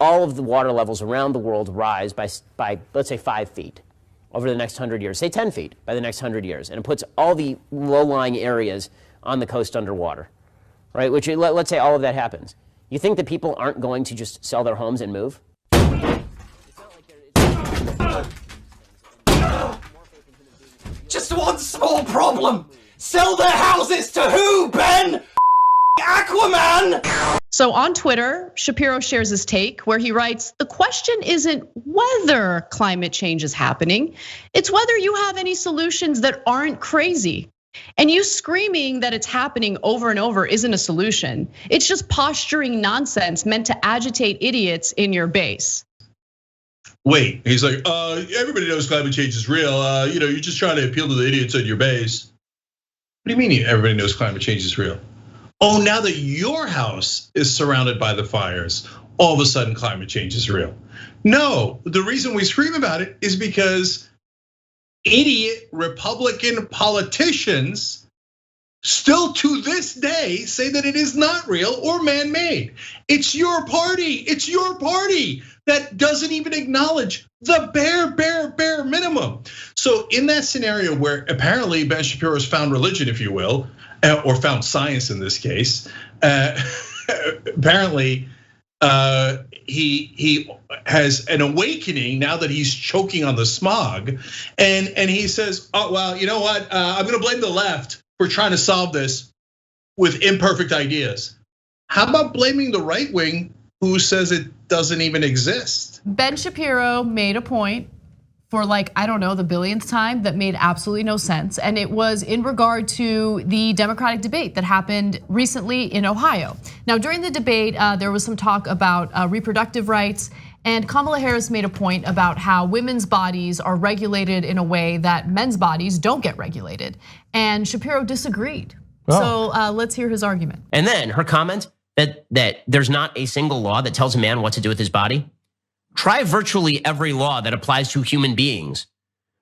all of the water levels around the world rise by let's say 5 feet over the next 100 years, say 10 feet by the next 100 years, and it puts all the low-lying areas on the coast underwater, right? Which, let's say all of that happens. You think that people aren't going to just sell their homes and move? Just one small problem. Sell their houses to who, Ben? Aquaman! So on Twitter, Shapiro shares his take where he writes, the question isn't whether climate change is happening, it's whether you have any solutions that aren't crazy. And you screaming that it's happening over and over isn't a solution. It's just posturing nonsense meant to agitate idiots in your base. Wait, he's like, everybody knows climate change is real. You're just trying to appeal to the idiots at your base. What do you mean everybody knows climate change is real? Oh, now that your house is surrounded by the fires, all of a sudden climate change is real. No, the reason we scream about it is because idiot Republican politicians still to this day say that it is not real or man-made. It's your party that doesn't even acknowledge the bare minimum. So in that scenario where apparently Ben Shapiro has found religion, if you will, or found science in this case, apparently he has an awakening now that he's choking on the smog, and he says, oh well, you know what? I'm gonna blame the left for trying to solve this with imperfect ideas. How about blaming the right wing who says it doesn't even exist? Ben Shapiro made a point for I don't know, the billionth time that made absolutely no sense. And it was in regard to the Democratic debate that happened recently in Ohio. Now, during the debate, there was some talk about reproductive rights, and Kamala Harris made a point about how women's bodies are regulated in a way that men's bodies don't get regulated. And Shapiro disagreed. Oh. So let's hear his argument. And then her comment that there's not a single law that tells a man what to do with his body. Try virtually every law that applies to human beings,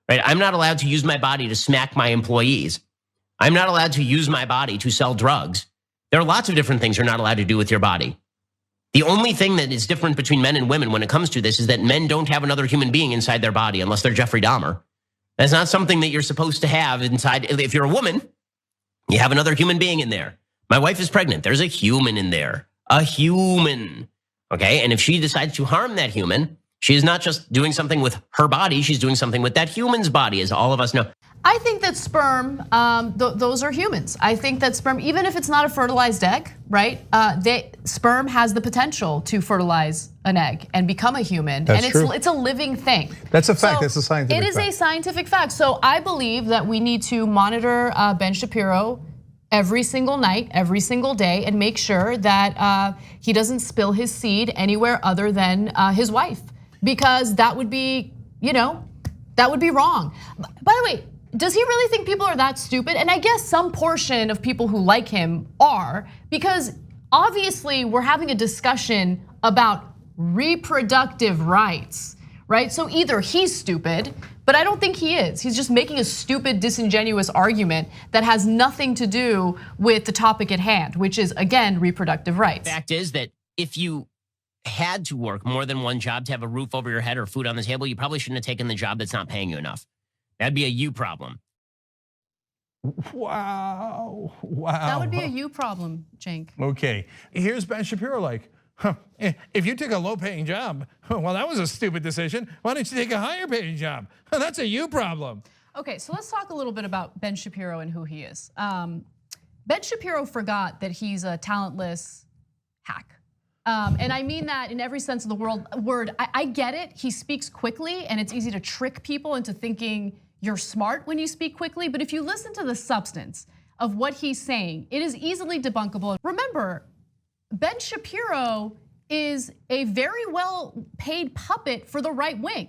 right? I'm not allowed to use my body to smack my employees. I'm not allowed to use my body to sell drugs. There are lots of different things you're not allowed to do with your body. The only thing that is different between men and women when it comes to this is that men don't have another human being inside their body unless they're Jeffrey Dahmer. That's not something that you're supposed to have inside. If you're a woman, you have another human being in there. My wife is pregnant. There's a human in there, a human. Okay, and if she decides to harm that human, she is not just doing something with her body, she's doing something with that human's body, as all of us know. I think that sperm, those are humans. I think that sperm, even if it's not a fertilized egg, right? Sperm has the potential to fertilize an egg and become a human. That's and true. It's a living thing. That's a fact, that's a scientific fact. It is a scientific fact. So I believe that we need to monitor Ben Shapiro every single night, every single day, and make sure that he doesn't spill his seed anywhere other than his wife, because that would be, that would be wrong. By the way, does he really think people are that stupid? And I guess some portion of people who like him are, because obviously we're having a discussion about reproductive rights, right? So either he's stupid, but I don't think he is. He's just making a stupid, disingenuous argument that has nothing to do with the topic at hand, which is, again, reproductive rights. The fact is that if you had to work more than one job to have a roof over your head or food on the table, you probably shouldn't have taken the job that's not paying you enough. That'd be a you problem. Wow. That would be a you problem, Cenk. Okay, here's Ben Shapiro if you took a low-paying job, well, that was a stupid decision. Why don't you take a higher-paying job? That's a you problem. Okay, so let's talk a little bit about Ben Shapiro and who he is. Ben Shapiro forgot that he's a talentless hack. And I mean that in every sense of the word. I get it, he speaks quickly and it's easy to trick people into thinking you're smart when you speak quickly, but if you listen to the substance of what he's saying, it is easily debunkable. Remember, Ben Shapiro is a very well paid puppet for the right wing.